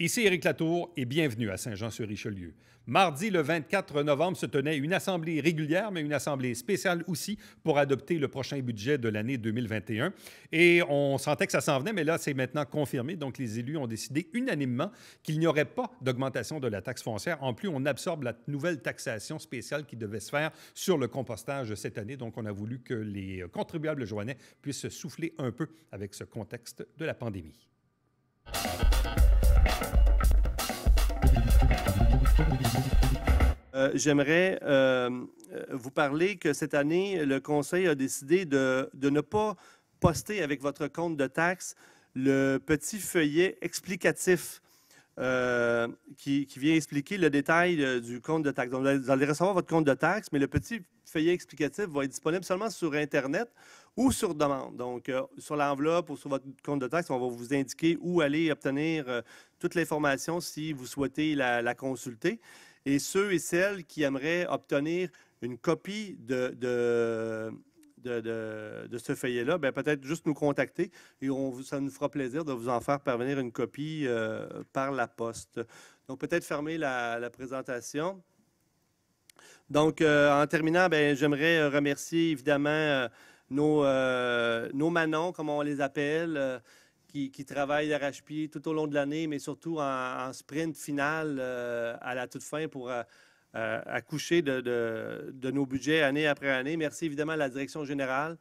Ici Éric Latour et bienvenue à Saint-Jean-sur-Richelieu. Mardi, le 24 novembre, se tenait une assemblée régulière, mais une assemblée spéciale aussi pour adopter le prochain budget de l'année 2021. Et on sentait que ça s'en venait, mais là, c'est maintenant confirmé. Donc, les élus ont décidé unanimement qu'il n'y aurait pas d'augmentation de la taxe foncière. En plus, on absorbe la nouvelle taxation spéciale qui devait se faire sur le compostage cette année. Donc, on a voulu que les contribuables joannais puissent souffler un peu avec ce contexte de la pandémie. J'aimerais vous parler que cette année, le Conseil a décidé de ne pas poster avec votre compte de taxe le petit feuillet explicatif qui vient expliquer le détail du compte de taxe. Donc, vous allez recevoir votre compte de taxe, mais le petit feuillet explicatif va être disponible seulement sur Internet ou sur demande. Donc, sur l'enveloppe ou sur votre compte de taxe, on va vous indiquer où aller obtenir toute l'information si vous souhaitez la consulter. Et ceux et celles qui aimeraient obtenir une copie de ce feuillet-là, bien, peut-être juste nous contacter et ça nous fera plaisir de vous en faire parvenir une copie par la poste. Donc, peut-être fermer la présentation. Donc, en terminant, bien, j'aimerais remercier évidemment nos Manons, comme on les appelle, qui travaillent d'arrache-pied tout au long de l'année, mais surtout en sprint final à la toute fin pour accoucher de nos budgets année après année. Merci évidemment à la direction générale,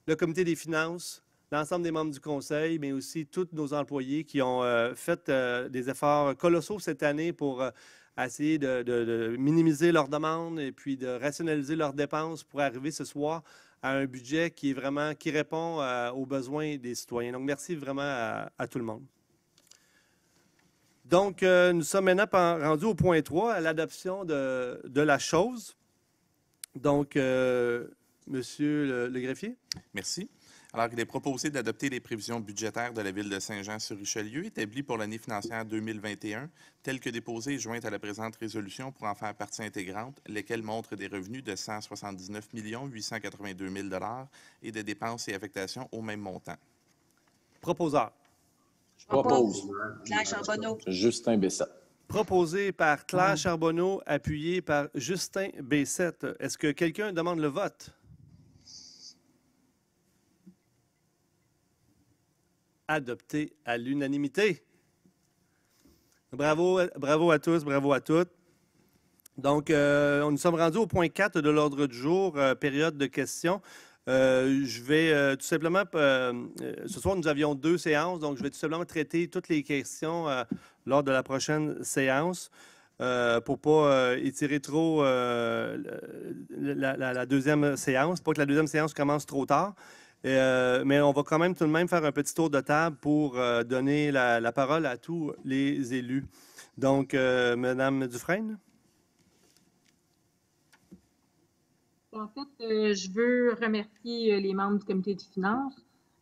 le comité des finances, l'ensemble des membres du conseil, mais aussi tous nos employés qui ont fait des efforts colossaux cette année pour essayer de minimiser leurs demandes et puis de rationaliser leurs dépenses pour arriver ce soir à un budget qui répond aux besoins des citoyens. Donc, merci vraiment à tout le monde. Donc, nous sommes maintenant rendus au point 3, à l'adoption de la chose. Donc, Monsieur le greffier. Merci. Alors, il est proposé d'adopter les prévisions budgétaires de la Ville de Saint-Jean-sur-Richelieu établies pour l'année financière 2021, telles que déposées et jointes à la présente résolution pour en faire partie intégrante, lesquelles montrent des revenus de 179 882 000 et des dépenses et affectations au même montant. Proposeur. Je propose. Claire Charbonneau. Justin Bessette. Proposé par Claire Charbonneau, appuyé par Justin Bessette. Est-ce que quelqu'un demande le vote? Adopté à l'unanimité. Bravo à tous, bravo à toutes. Donc, nous sommes rendus au point 4 de l'ordre du jour, période de questions. Je vais tout simplement, ce soir nous avions 2 séances, donc je vais tout simplement traiter toutes les questions lors de la prochaine séance pour ne pas étirer trop la deuxième séance, pas que la deuxième séance commence trop tard. Mais on va quand même tout de même faire un petit tour de table pour donner la parole à tous les élus. Donc, Mme Dufresne. En fait, je veux remercier les membres du comité des finances.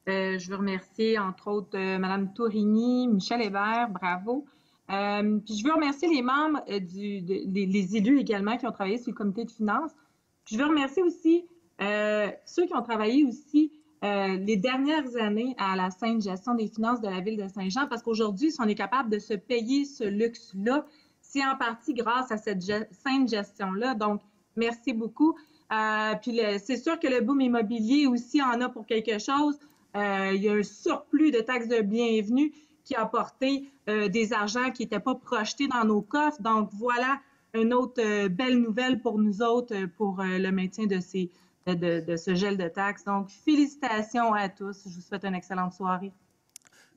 Je veux remercier, entre autres, Mme Tourigny, Michel Hébert, bravo. Puis je veux remercier les membres, les élus également qui ont travaillé sur le comité de finances. Puis je veux remercier aussi ceux qui ont travaillé aussi les dernières années à la saine gestion des finances de la Ville de Saint-Jean, parce qu'aujourd'hui, si on est capable de se payer ce luxe-là, c'est en partie grâce à cette saine gestion-là. Donc, merci beaucoup. Puis c'est sûr que le boom immobilier aussi en a pour quelque chose. Il y a un surplus de taxes de bienvenue qui a apporté des argents qui n'étaient pas projetés dans nos coffres. Donc voilà une autre belle nouvelle pour nous autres pour le maintien de ce gel de taxes. Donc félicitations à tous. Je vous souhaite une excellente soirée.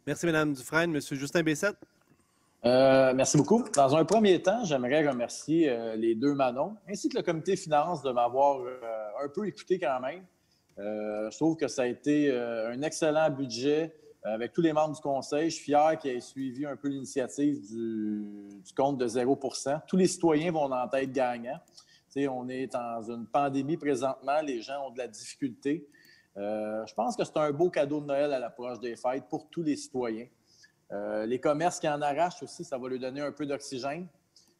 Merci Mme Dufresne. Monsieur Justin Bessette. Merci beaucoup. Dans un premier temps, j'aimerais remercier les 2 Manons, ainsi que le comité finances de m'avoir un peu écouté quand même. Je trouve que ça a été un excellent budget avec tous les membres du conseil. Je suis fier qu'ils aient suivi un peu l'initiative du compte de 0 %. Tous les citoyens vont en tête gagnant. T'sais, on est dans une pandémie présentement, les gens ont de la difficulté. Je pense que c'est un beau cadeau de Noël à l'approche des fêtes pour tous les citoyens. Les commerces qui en arrachent aussi, ça va leur donner un peu d'oxygène.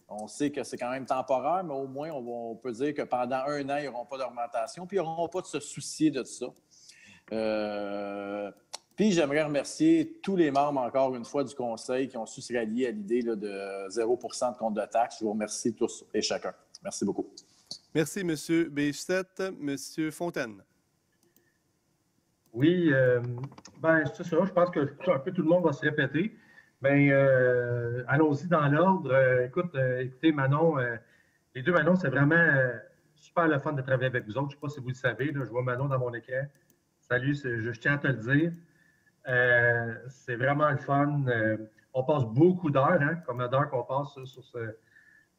On sait que c'est quand même temporaire, mais au moins, on peut dire que pendant 1 an, ils n'auront pas d'augmentation, puis ils n'auront pas de se soucier de ça. Puis j'aimerais remercier tous les membres, encore une fois, du Conseil qui ont su se rallier à l'idée là, de 0 % de compte de taxe. Je vous remercie tous et chacun. Merci beaucoup. Merci, M. Bessette. M. Fontaine. Oui, c'est ça. Je pense que un peu tout le monde va se répéter. Allons-y dans l'ordre. Écoutez, Manon, les deux Manon, c'est vraiment super le fun de travailler avec vous autres. Je ne sais pas si vous le savez, là, je vois Manon dans mon écran. Salut, je tiens à te le dire. C'est vraiment le fun. On passe beaucoup d'heures, hein, comme d'heures qu'on passe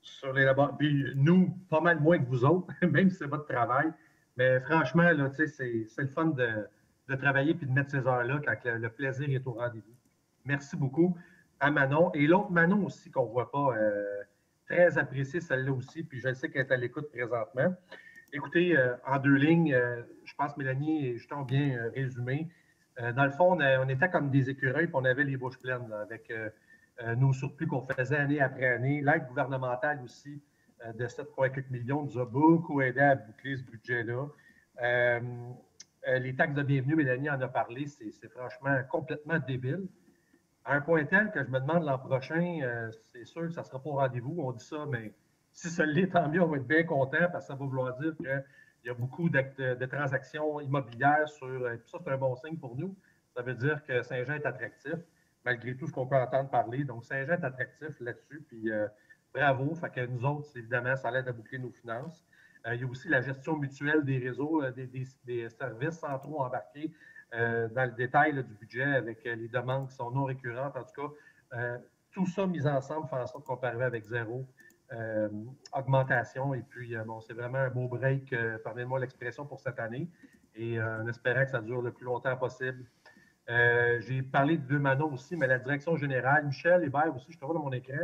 sur les laboratoires. Puis nous, pas mal moins que vous autres, même si c'est votre travail. Mais franchement, là, c'est le fun de travailler et de mettre ces heures-là quand le plaisir est au rendez-vous. Merci beaucoup à Manon. Et l'autre Manon aussi qu'on ne voit pas, très appréciée celle-là aussi, puis je sais qu'elle est à l'écoute présentement. Écoutez, en deux lignes, je pense que Mélanie et Justin ont bien résumé. Dans le fond, on était comme des écureuils, puis on avait les bouches pleines là, avec nos surplus qu'on faisait année après année. L'aide gouvernementale aussi de 7,4 millions nous a beaucoup aidé à boucler ce budget-là. Les taxes de bienvenue, Mélanie en a parlé, c'est franchement complètement débile. À un point tel que je me demande l'an prochain, c'est sûr que ça ne sera pas au rendez-vous, on dit ça, mais si ça l'est, tant mieux, on va être bien content parce que ça va vouloir dire qu'il y a beaucoup de transactions immobilières puis ça, c'est un bon signe pour nous. Ça veut dire que Saint-Jean est attractif, malgré tout ce qu'on peut entendre parler. Donc, Saint-Jean est attractif là-dessus, puis bravo. Fait que nous autres, évidemment, ça l'aide à boucler nos finances. Il y a aussi la gestion mutuelle des réseaux, des services sans trop embarquer dans le détail là, du budget avec les demandes qui sont non récurrentes. En tout cas, tout ça mis ensemble fait en sorte qu'on peut arriver avec zéro augmentation. Et puis, c'est vraiment un beau break, pardonnez-moi l'expression, pour cette année. Et en espérant que ça dure le plus longtemps possible. J'ai parlé de deux Manon aussi, mais la direction générale, Michel Hébert aussi, je te vois dans mon écran.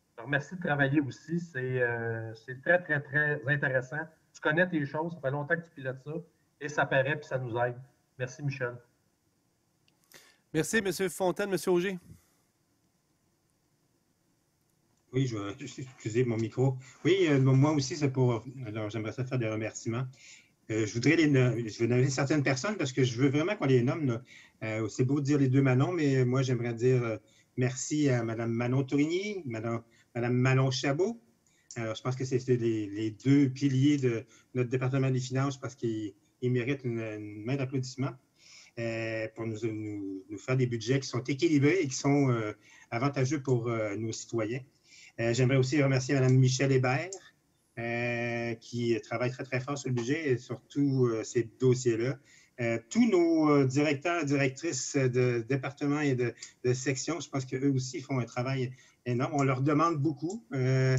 Je te remercie de travailler aussi. C'est très, très, très intéressant. Tu connais tes choses, ça fait longtemps que tu pilotes ça et ça paraît puis ça nous aide. Merci, Michel. Merci, M. Fontaine. M. Auger. Oui, je vais utiliser mon micro. Oui, moi aussi, c'est pour... Alors, j'aimerais ça faire des remerciements. Je vais nommer certaines personnes parce que je veux vraiment qu'on les nomme. C'est beau de dire les deux Manon, mais moi, j'aimerais dire merci à Mme Manon Tourigny, Mme Manon Chabot. Alors, je pense que c'est les deux piliers de notre département des finances parce qu'ils méritent une main d'applaudissement pour nous faire des budgets qui sont équilibrés et qui sont avantageux pour nos citoyens. J'aimerais aussi remercier Mme Michel Hébert, qui travaille très, très fort sur le budget et sur tous ces dossiers-là. Tous nos directeurs et directrices de département et de section, je pense qu'eux aussi font un travail énorme. On leur demande beaucoup. Je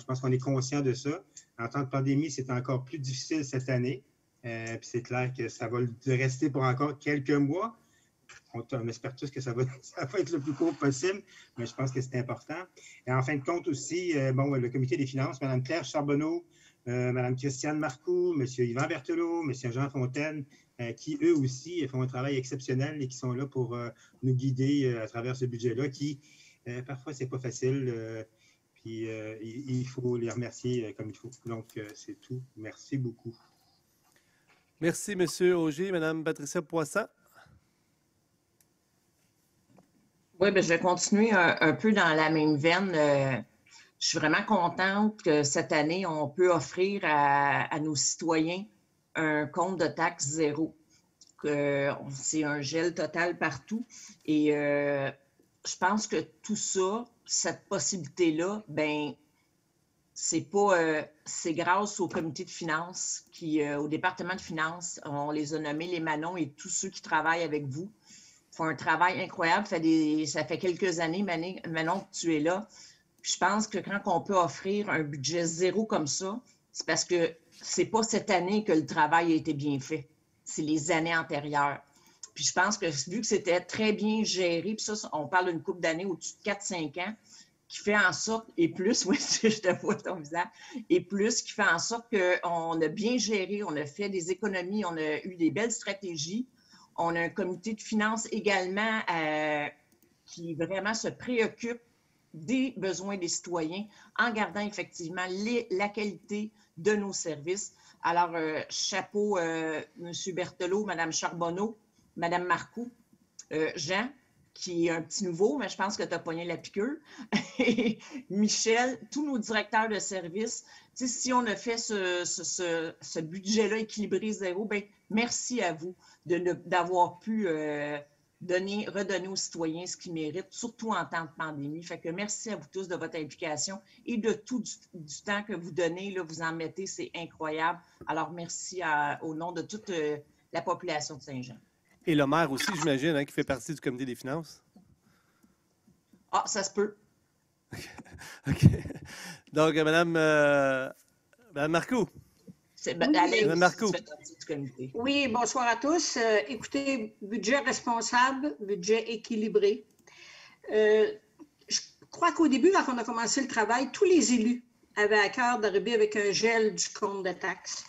pense qu'on est conscient de ça. En temps de pandémie, c'est encore plus difficile cette année. Puis c'est clair que ça va rester pour encore quelques mois. On espère tous que ça va être le plus court possible, mais je pense que c'est important. Et en fin de compte aussi, le comité des finances, Mme Claire Charbonneau, Mme Christiane Marcoux, M. Yvan Berthelot, M. Jean Fontaine, qui eux aussi font un travail exceptionnel et qui sont là pour nous guider à travers ce budget-là, qui parfois c'est pas facile, puis il faut les remercier comme il faut. Donc c'est tout. Merci beaucoup. Merci, M. Auger. Mme Patricia Poisson. Oui, je vais continuer un peu dans la même veine. Je suis vraiment contente que cette année, on peut offrir à nos citoyens un compte de taxe zéro. C'est un gel total partout. Et je pense que tout ça, cette possibilité-là, c'est grâce au comité de finances, au département de finances, on les a nommés les Manon et tous ceux qui travaillent avec vous. Font un travail incroyable. Ça fait quelques années, Manon, que tu es là. Puis je pense que quand on peut offrir un budget zéro comme ça, c'est parce que c'est pas cette année que le travail a été bien fait. C'est les années antérieures. Puis je pense que vu que c'était très bien géré, puis ça, on parle d'une couple d'années au-dessus de 4-5 ans, qui fait en sorte, et plus, oui, je te vois ton visage, et plus, qui fait en sorte qu'on a bien géré, on a fait des économies, on a eu des belles stratégies. On a un comité de finances également qui vraiment se préoccupe des besoins des citoyens en gardant effectivement la qualité de nos services. Alors, chapeau, M. Berthelot, Mme Charbonneau, Mme Marcoux. Jean, qui est un petit nouveau, mais je pense que tu as pogné la piqûre. Et Michel, tous nos directeurs de service. Si on a fait ce budget-là équilibré zéro, bien, merci à vous d'avoir pu redonner aux citoyens ce qu'ils méritent, surtout en temps de pandémie. Fait que merci à vous tous de votre implication et de tout du temps que vous donnez, là, vous en mettez, c'est incroyable. Alors, merci au nom de toute la population de Saint-Jean. Et le maire aussi, j'imagine, hein, qui fait partie du comité des finances. Ah, ça se peut. OK. Donc, Madame Marcoux. Madame Marcoux. Oui, bonsoir à tous. Écoutez, budget responsable, budget équilibré. Je crois qu'au début, quand on a commencé le travail, tous les élus avaient à cœur d'arriver avec un gel du compte de taxes.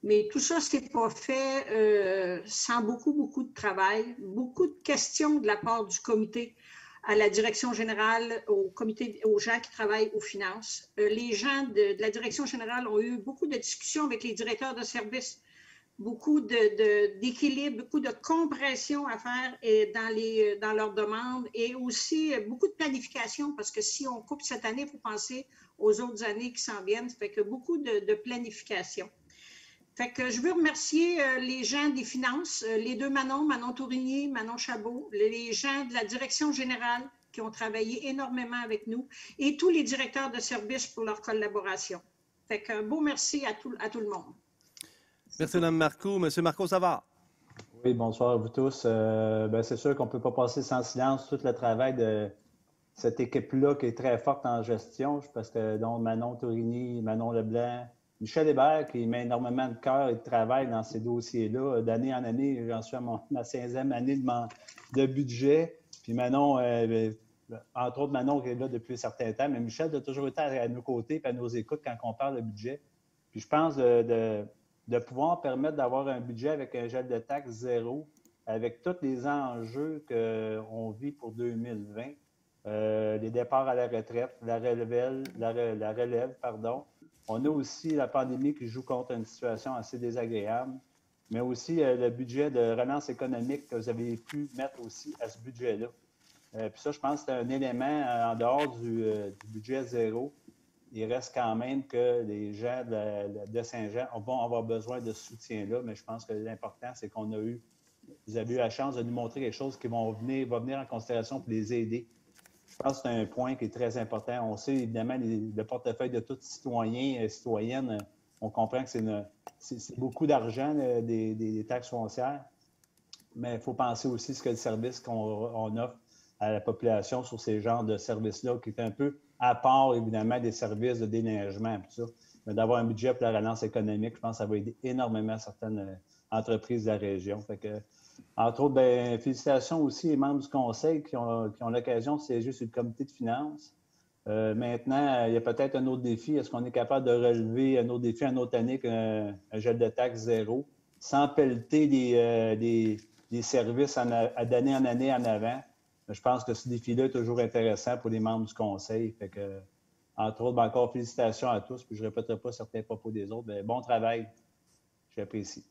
Mais tout ça, ce n'est pas fait sans beaucoup de travail, beaucoup de questions de la part du comité à la direction générale, au comité, aux gens qui travaillent aux finances. Les gens de la direction générale ont eu beaucoup de discussions avec les directeurs de services, beaucoup d'équilibre, beaucoup de compression à faire dans leurs demandes et aussi beaucoup de planification parce que si on coupe cette année, il faut penser aux autres années qui s'en viennent. Ça fait que beaucoup de planification. Fait que je veux remercier les gens des finances, les deux Manon Tourigny, Manon Chabot, les gens de la direction générale qui ont travaillé énormément avec nous et tous les directeurs de services pour leur collaboration. Fait qu'un beau merci à tout le monde. Merci, Mme Marcoux. Monsieur Marco Savard. Oui, bonsoir à vous tous. C'est sûr qu'on ne peut pas passer sans silence tout le travail de cette équipe-là qui est très forte en gestion, parce que donc Manon Tourigny, Manon Leblanc, Michel Hébert, qui met énormément de cœur et de travail dans ces dossiers-là. D'année en année, j'en suis à ma 15e année de budget. Puis Manon, entre autres, Manon qui est là depuis un certain temps, mais Michel a toujours été à nos côtés et à nos écoutes quand on parle de budget. Puis je pense de pouvoir permettre d'avoir un budget avec un gel de taxes zéro, avec tous les enjeux qu'on vit pour 2020, les départs à la retraite, la relève. On a aussi la pandémie qui joue contre une situation assez désagréable, mais aussi le budget de relance économique que vous avez pu mettre aussi à ce budget-là. Puis ça, je pense que c'est un élément en dehors du budget zéro. Il reste quand même que les gens de Saint-Jean vont avoir besoin de ce soutien-là, mais je pense que l'important, c'est vous avez eu la chance de nous montrer quelque chose qui va venir en considération pour les aider. Je pense que c'est un point qui est très important. On sait évidemment le portefeuille de tout citoyen et citoyenne. On comprend que c'est beaucoup d'argent, des taxes foncières, mais il faut penser aussi ce que le service qu'on offre à la population sur ces genres de services-là, qui est un peu à part, évidemment, des services de déneigement et tout ça. Mais d'avoir un budget pour la relance économique, je pense que ça va aider énormément certaines entreprises de la région. Fait que, entre autres, félicitations aussi aux membres du conseil qui ont l'occasion de siéger sur le comité de finances. Maintenant, il y a peut-être un autre défi. Est-ce qu'on est capable de relever un autre défi, une autre année qu'un gel de taxes zéro, sans pelleter des services d'année en année en avant? Je pense que ce défi-là est toujours intéressant pour les membres du conseil. Fait que, entre autres, encore félicitations à tous. Puis je ne répéterai pas certains propos des autres. Mais bon travail. J'apprécie.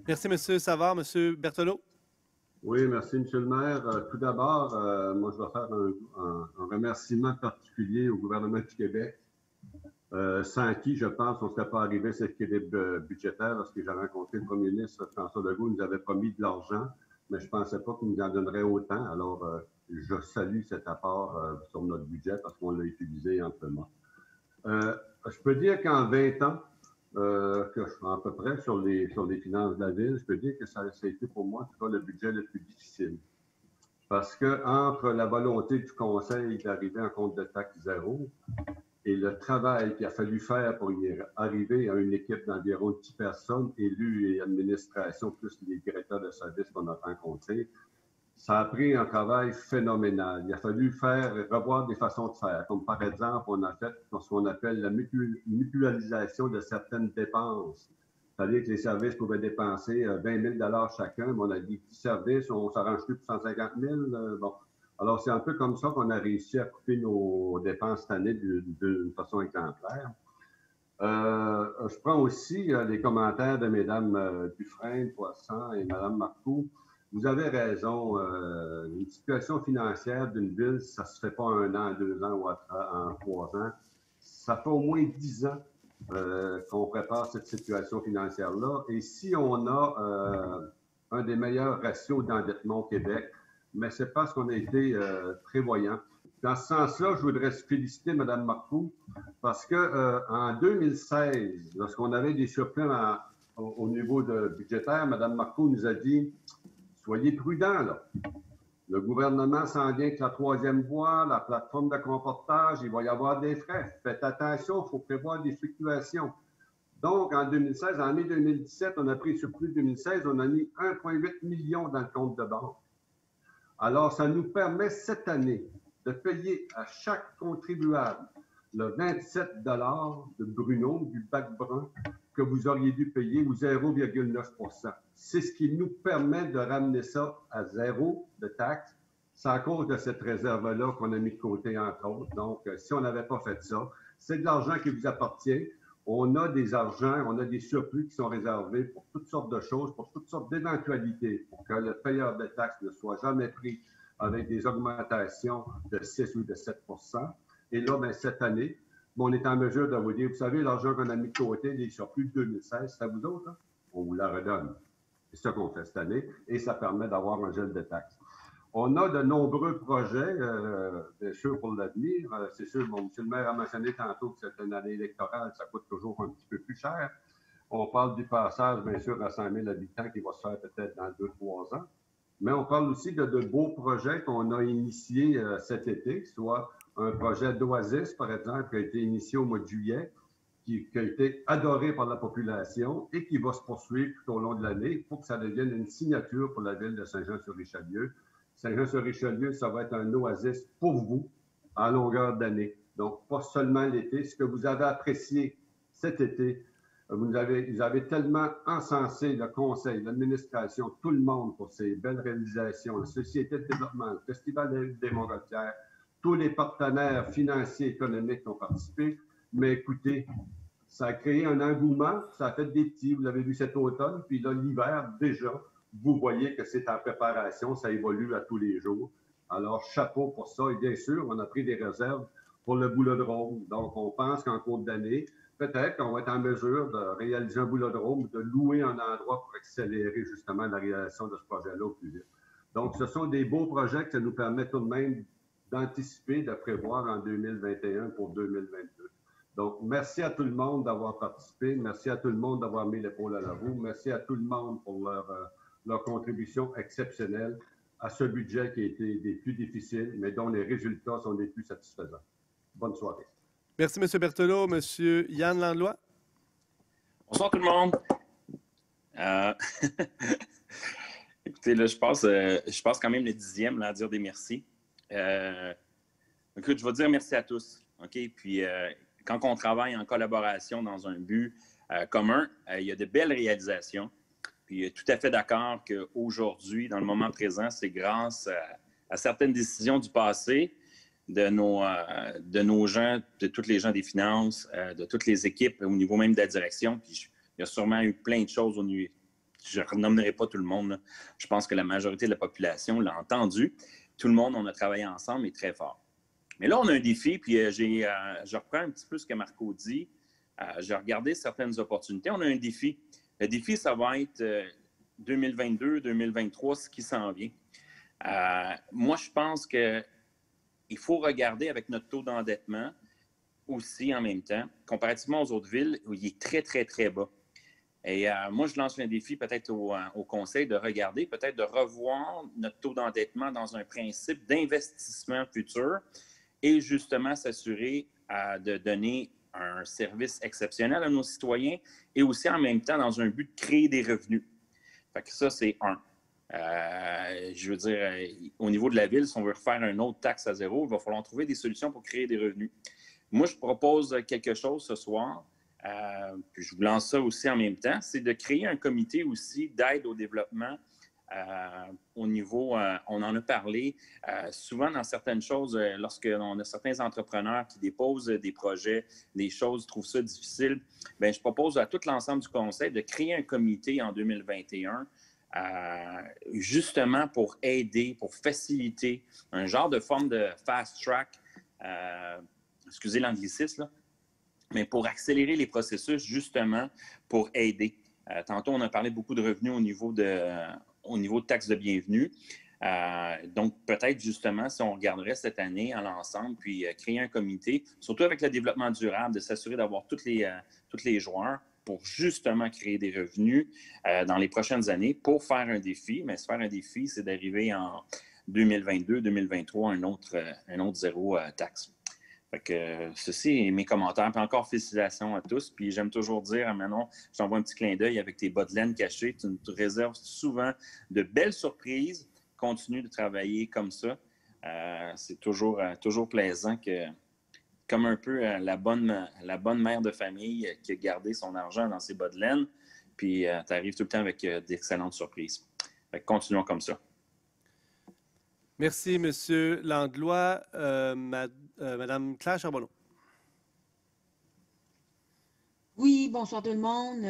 Merci, M. Savard. M. Berthelot. Oui, merci, M. le maire. Tout d'abord, moi, je vais faire un remerciement particulier au gouvernement du Québec, sans qui, je pense, on ne serait pas arrivé à cet équilibre budgétaire. Lorsque j'ai rencontré le premier ministre François Legault, il nous avait promis de l'argent, mais je ne pensais pas qu'il nous en donnerait autant. Alors, je salue cet apport sur notre budget parce qu'on l'a utilisé amplement. Je peux dire qu'en 20 ans, que je suis à peu près sur les finances de la ville, je peux dire que ça a été pour moi, en tout cas, le budget le plus difficile. Parce que entre la volonté du conseil d'arriver en compte de taxe zéro et le travail qu'il a fallu faire pour y arriver à une équipe d'environ 10 personnes, élus et administration, plus les directeurs de services qu'on a rencontrés, ça a pris un travail phénoménal. Il a fallu revoir des façons de faire. Comme par exemple, on a fait ce qu'on appelle la mutualisation de certaines dépenses. C'est-à-dire que les services pouvaient dépenser 20 000 chacun, mais on a dit 10 services, on s'arrange plus pour 150 000. Bon. Alors, c'est un peu comme ça qu'on a réussi à couper nos dépenses cette année d'une façon exemplaire. Je prends aussi les commentaires de Mme Dufresne, Poisson et Mme Marcoux. vous avez raison. Une situation financière d'une ville, ça ne se fait pas 1 an, 2 ans ou en 3 ans. Ça fait au moins 10 ans qu'on prépare cette situation financière-là. Et si on a un des meilleurs ratios d'endettement au Québec, mais c'est parce qu'on a été prévoyant. Dans ce sens-là, je voudrais féliciter Mme Marcoux parce qu'en 2016, lorsqu'on avait des surplus au niveau budgétaire, Mme Marcoux nous a dit « Soyez prudents, là. Le gouvernement s'en vient avec la 3e voie, la plateforme de comportage, il va y avoir des frais. Faites attention, il faut prévoir des fluctuations. » Donc, en 2016, en mai 2017, on a pris surplus 2016, on a mis 1,8 million dans le compte de banque. Alors, ça nous permet cette année de payer à chaque contribuable le 27 $ de Bruno, du bac brun, que vous auriez dû payer, ou 0,9 %. C'est ce qui nous permet de ramener ça à 0 de taxes. C'est à cause de cette réserve-là qu'on a mis de côté, entre autres. Donc, si on n'avait pas fait ça, c'est de l'argent qui vous appartient. On a des argents, on a des surplus qui sont réservés pour toutes sortes de choses, pour toutes sortes d'éventualités, pour que le payeur de taxes ne soit jamais pris avec des augmentations de 6 ou de 7 %. Et là, bien, cette année, on est en mesure de vous dire, vous savez, l'argent qu'on a mis de côté, les surplus de 2016, c'est à vous autres, hein? On vous la redonne. C'est ça qu'on fait cette année, et ça permet d'avoir un gel de taxes. On a de nombreux projets, bien sûr, pour l'avenir. C'est sûr, bon, M. le maire a mentionné tantôt que c'est une année électorale, ça coûte toujours un petit peu plus cher. On parle du passage, bien sûr, à 100 000 habitants qui va se faire peut-être dans 2-3 ans. Mais on parle aussi de beaux projets qu'on a initiés cet été, soit un projet d'Oasis, par exemple, qui a été initié au mois de juillet, qui a été adoré par la population et qui va se poursuivre tout au long de l'année pour que ça devienne une signature pour la ville de Saint-Jean-sur-Richelieu. Saint-Jean-sur-Richelieu, ça va être un oasis pour vous à longueur d'année. Donc, pas seulement l'été. Ce que vous avez apprécié cet été, vous avez tellement encensé le conseil, l'administration, tout le monde pour ces belles réalisations, la Société de développement, le Festival des Montgolfières, tous les partenaires financiers et économiques qui ont participé. Mais écoutez, ça a créé un engouement, ça a fait des petits, vous l'avez vu cet automne, puis là, l'hiver, déjà, vous voyez que c'est en préparation, ça évolue à tous les jours. Alors, chapeau pour ça. Et bien sûr, on a pris des réserves pour le boulodrome. Donc, on pense qu'en cours d'année, peut-être qu'on va être en mesure de réaliser un boulodrome, de louer un endroit pour accélérer justement la réalisation de ce projet-là au plus vite. Donc, ce sont des beaux projets que ça nous permet tout de même d'anticiper, de prévoir en 2021 pour 2022. Donc, merci à tout le monde d'avoir participé. Merci à tout le monde d'avoir mis l'épaule à la roue. Merci à tout le monde pour leur contribution exceptionnelle à ce budget qui a été des plus difficiles, mais dont les résultats sont des plus satisfaisants. Bonne soirée. Merci, M. Berthelot. M. Yann Landlois. Bonsoir tout le monde. Écoutez, là, je passe quand même le 10e là, à dire des merci. Écoute, je vais dire merci à tous. OK? Puis, quand on travaille en collaboration dans un but commun, il y a de belles réalisations. Puis, tout à fait d'accord qu'aujourd'hui, dans le moment présent, c'est grâce à certaines décisions du passé de nos gens, de tous les gens des finances, de toutes les équipes au niveau même de la direction. Puis, il y a sûrement eu plein de choses au niveau. Je ne renommerai pas tout le monde, là. Je pense que la majorité de la population l'a entendu. Tout le monde, on a travaillé ensemble et très fort. Mais là, on a un défi, puis je reprends un petit peu ce que Marco dit. J'ai regardé certaines opportunités. On a un défi. Le défi, ça va être 2022, 2023, ce qui s'en vient. Moi, je pense qu'il faut regarder avec notre taux d'endettement aussi en même temps, comparativement aux autres villes, où il est très, très, très bas. Et moi, je lance un défi peut-être au conseil de regarder, peut-être de revoir notre taux d'endettement dans un principe d'investissement futur et justement s'assurer de donner un service exceptionnel à nos citoyens et aussi en même temps dans un but de créer des revenus. Fait que ça, c'est un. Je veux dire, au niveau de la ville, si on veut refaire une autre taxe à zéro, il va falloir trouver des solutions pour créer des revenus. Moi, je propose quelque chose ce soir, puis je vous lance ça aussi en même temps, c'est de créer un comité aussi d'aide au développement au niveau, on en a parlé, souvent dans certaines choses, lorsqu'on a certains entrepreneurs qui déposent des projets, des choses, trouvent ça difficile, bien, je propose à tout l'ensemble du conseil de créer un comité en 2021 justement pour aider, pour faciliter un genre de forme de fast track, excusez l'anglicisme, là, mais pour accélérer les processus, justement, pour aider. Tantôt, on a parlé beaucoup de revenus au niveau de taxes de bienvenue. Donc, peut-être, justement, si on regarderait cette année à l'ensemble, puis créer un comité, surtout avec le développement durable, de s'assurer d'avoir tous les joueurs pour justement créer des revenus dans les prochaines années pour faire un défi. Mais se faire un défi, c'est d'arriver en 2022-2023 un autre zéro taxe. Fait que ceci est mes commentaires. Puis encore, félicitations à tous. Puis j'aime toujours dire à Manon, je t'envoie un petit clin d'œil avec tes bas de laine cachés. Tu nous réserves souvent de belles surprises. Continue de travailler comme ça. C'est toujours plaisant que, comme un peu la bonne mère de famille qui a gardé son argent dans ses bas de laine, puis tu arrives tout le temps avec d'excellentes surprises. Fait que continuons comme ça. Merci, M. Langlois. Madame Claire Charbonneau. Oui, bonsoir tout le monde.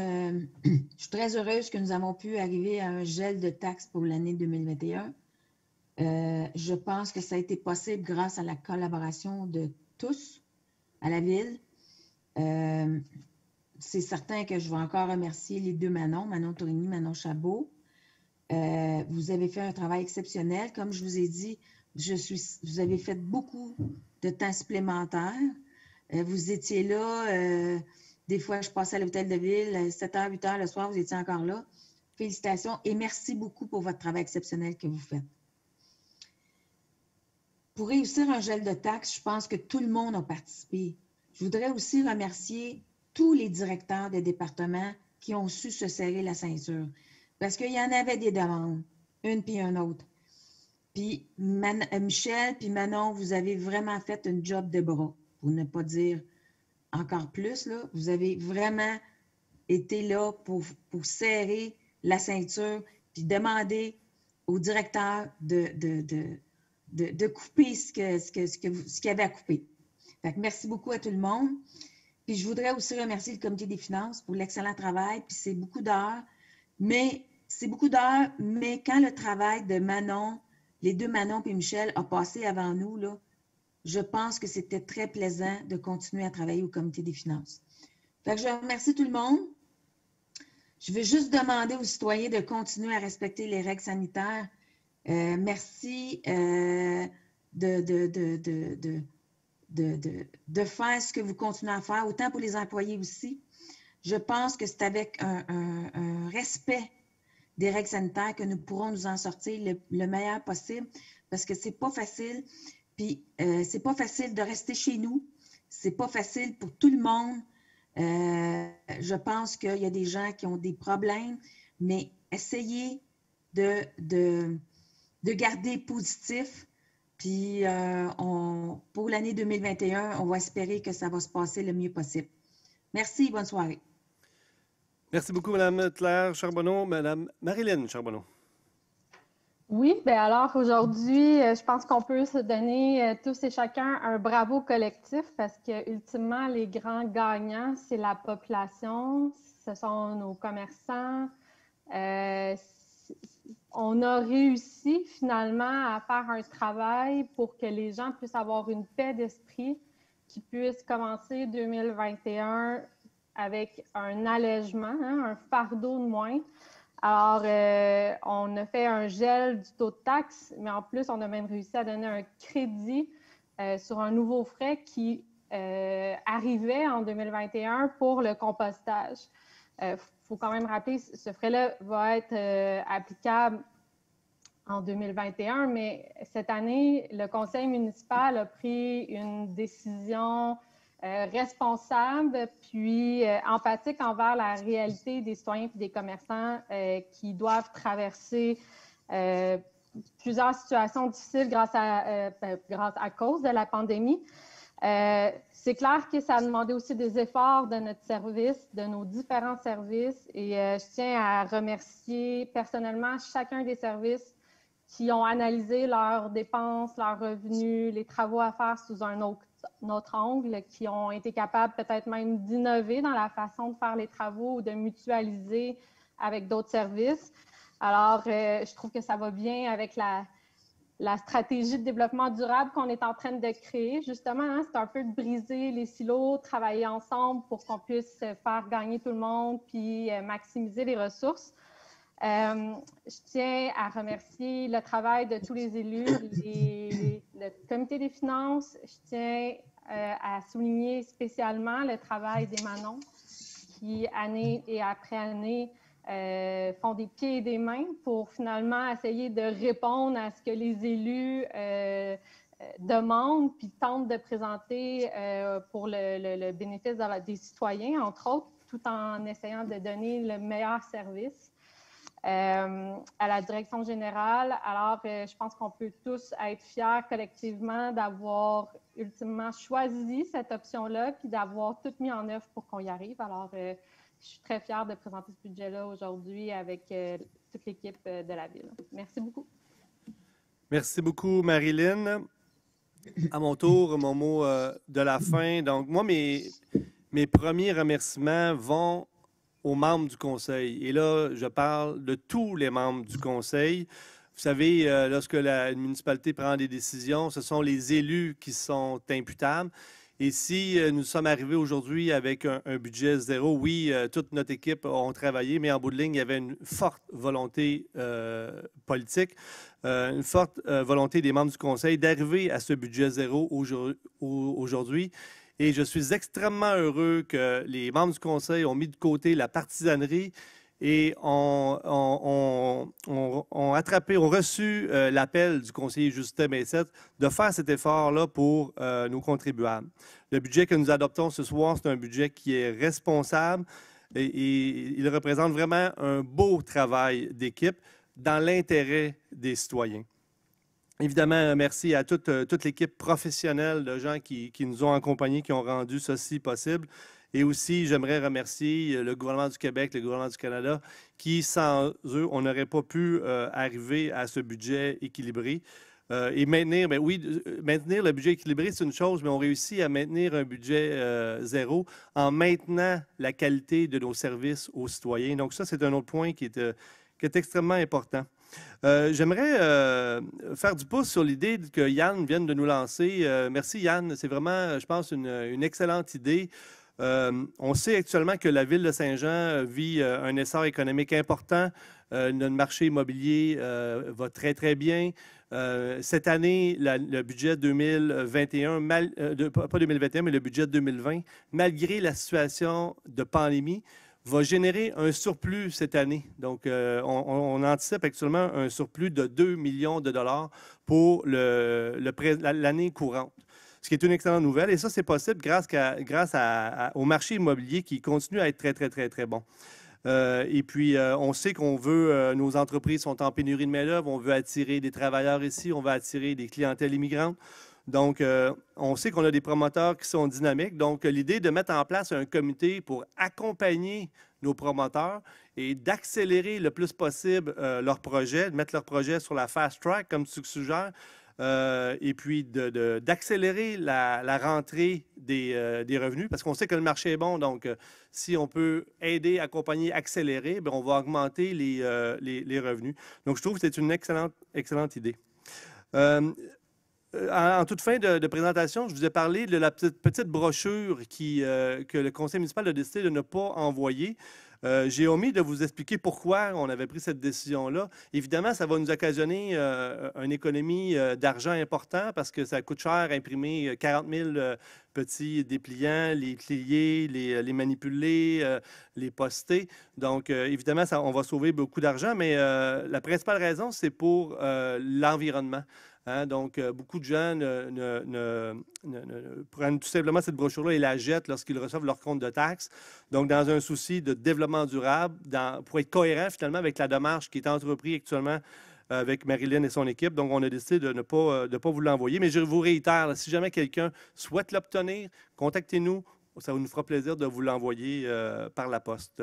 Je suis très heureuse que nous avons pu arriver à un gel de taxes pour l'année 2021. Je pense que ça a été possible grâce à la collaboration de tous à la Ville. C'est certain que je veux encore remercier les deux Manon, Manon Tourigny, Manon Chabot. Vous avez fait un travail exceptionnel. Comme je vous ai dit, vous avez fait beaucoup de temps supplémentaire. Vous étiez là. Des fois, je passais à l'hôtel de ville, 7h, 8h le soir, vous étiez encore là. Félicitations et merci beaucoup pour votre travail exceptionnel que vous faites. Pour réussir un gel de taxes, je pense que tout le monde a participé. Je voudrais aussi remercier tous les directeurs des départements qui ont su se serrer la ceinture. Parce qu'il y en avait des demandes, une puis une autre. Puis Michel puis Manon, vous avez vraiment fait une job de bras, pour ne pas dire encore plus. Là. Vous avez vraiment été là pour serrer la ceinture puis demander au directeur de couper ce qu'il y avait à couper. Fait que merci beaucoup à tout le monde. Puis je voudrais aussi remercier le comité des finances pour l'excellent travail. Puis c'est beaucoup d'heures, mais quand le travail de Manon, les deux Manon et Michel a passé avant nous, là, je pense que c'était très plaisant de continuer à travailler au comité des finances. Fait que je remercie tout le monde. Je veux juste demander aux citoyens de continuer à respecter les règles sanitaires. Merci de faire ce que vous continuez à faire, autant pour les employés aussi. Je pense que c'est avec un respect des règles sanitaires que nous pourrons nous en sortir le meilleur possible, parce que c'est pas facile. Puis c'est pas facile de rester chez nous. C'est pas facile pour tout le monde. Je pense qu'il y a des gens qui ont des problèmes, mais essayez de garder positif. Puis pour l'année 2021, on va espérer que ça va se passer le mieux possible. Merci, bonne soirée. Merci beaucoup, Mme Claire Charbonneau. Mme Marilyn Charbonneau. Oui, bien alors aujourd'hui, je pense qu'on peut se donner tous et chacun un bravo collectif parce que ultimement, les grands gagnants, c'est la population, ce sont nos commerçants. On a réussi finalement à faire un travail pour que les gens puissent avoir une paix d'esprit, qu'ils puissent commencer 2021 avec un allègement, un fardeau de moins. Alors, on a fait un gel du taux de taxe, mais en plus, on a même réussi à donner un crédit sur un nouveau frais qui arrivait en 2021 pour le compostage. Faut quand même rappeler, ce frais-là va être applicable en 2021, mais cette année, le conseil municipal a pris une décision responsable puis empathique envers la réalité des citoyens et des commerçants qui doivent traverser plusieurs situations difficiles grâce à cause de la pandémie. C'est clair que ça a demandé aussi des efforts de notre service, de nos différents services, et je tiens à remercier personnellement chacun des services qui ont analysé leurs dépenses, leurs revenus, les travaux à faire sous un autre angle, qui ont été capables peut-être même d'innover dans la façon de faire les travaux ou de mutualiser avec d'autres services. Alors, je trouve que ça va bien avec la stratégie de développement durable qu'on est en train de créer. Justement, hein, c'est un peu de briser les silos, travailler ensemble pour qu'on puisse faire gagner tout le monde puis maximiser les ressources. Je tiens à remercier le travail de tous les élus, le comité des finances. Je tiens à souligner spécialement le travail des Manon qui, année et après année, font des pieds et des mains pour finalement essayer de répondre à ce que les élus demandent puis tentent de présenter pour le bénéfice des citoyens, entre autres, tout en essayant de donner le meilleur service à la direction générale. Alors, je pense qu'on peut tous être fiers collectivement d'avoir ultimement choisi cette option-là puis d'avoir tout mis en œuvre pour qu'on y arrive. Alors, je suis très fière de présenter ce budget-là aujourd'hui avec toute l'équipe de la Ville. Merci beaucoup. Merci beaucoup, Marilyn. À mon tour, mon mot de la fin. Donc, moi, mes premiers remerciements vont aux membres du Conseil. Et là, je parle de tous les membres du Conseil. Vous savez, lorsque la municipalité prend des décisions, ce sont les élus qui sont imputables. Et si nous sommes arrivés aujourd'hui avec un budget zéro, oui, toute notre équipe a travaillé, mais en bout de ligne, il y avait une forte volonté politique, une forte volonté des membres du Conseil d'arriver à ce budget zéro aujourd'hui. Et je suis extrêmement heureux que les membres du Conseil ont mis de côté la partisanerie et ont reçu l'appel du conseiller Justin Bessette de faire cet effort-là pour nos contribuables. Le budget que nous adoptons ce soir, c'est un budget qui est responsable et il représente vraiment un beau travail d'équipe dans l'intérêt des citoyens. Évidemment, merci à toute l'équipe professionnelle de gens qui nous ont accompagnés, qui ont rendu ceci possible. Et aussi, j'aimerais remercier le gouvernement du Québec, le gouvernement du Canada, qui, sans eux, on n'aurait pas pu arriver à ce budget équilibré. Et maintenir, bien oui, maintenir le budget équilibré, c'est une chose, mais on réussit à maintenir un budget zéro en maintenant la qualité de nos services aux citoyens. Donc ça, c'est un autre point qui est extrêmement important. J'aimerais faire du pouce sur l'idée que Yann vienne de nous lancer. Merci Yann, c'est vraiment, je pense, une excellente idée. On sait actuellement que la Ville de Saint-Jean vit un essor économique important. Notre marché immobilier va très, très bien. Cette année, le budget 2021, pas 2021, mais le budget 2020, malgré la situation de pandémie, va générer un surplus cette année. Donc, on anticipe actuellement un surplus de 2 millions de dollars pour l'année courante, ce qui est une excellente nouvelle. Et ça, c'est possible grâce au marché immobilier qui continue à être très, très, très, très bon. Et puis, on sait qu'on veut, nos entreprises sont en pénurie de main-d'œuvre, on veut attirer des travailleurs ici, on veut attirer des clientèles immigrantes. Donc, on sait qu'on a des promoteurs qui sont dynamiques. Donc, l'idée de mettre en place un comité pour accompagner nos promoteurs et d'accélérer le plus possible leurs projets, de mettre leurs projets sur la fast track, comme tu suggères, et puis d'accélérer la rentrée des revenus, parce qu'on sait que le marché est bon. Donc, si on peut aider, accompagner, accélérer, bien, on va augmenter les revenus. Donc, je trouve que c'est une excellente idée. En toute fin de présentation, je vous ai parlé de la petite brochure que le conseil municipal a décidé de ne pas envoyer. J'ai omis de vous expliquer pourquoi on avait pris cette décision-là. Évidemment, ça va nous occasionner une économie d'argent important parce que ça coûte cher à imprimer 40 000 petits dépliants, les plier, les manipuler, les poster. Donc, évidemment, on va sauver beaucoup d'argent, mais la principale raison, c'est pour l'environnement. Hein, donc, beaucoup de gens prennent tout simplement cette brochure-là et la jettent lorsqu'ils reçoivent leur compte de taxes. Donc, dans un souci de développement durable, pour être cohérent finalement avec la démarche qui est entreprise actuellement avec Marilyn et son équipe. Donc, on a décidé de ne pas vous l'envoyer. Mais je vous réitère, là, si jamais quelqu'un souhaite l'obtenir, contactez-nous. Ça nous fera plaisir de vous l'envoyer par la poste.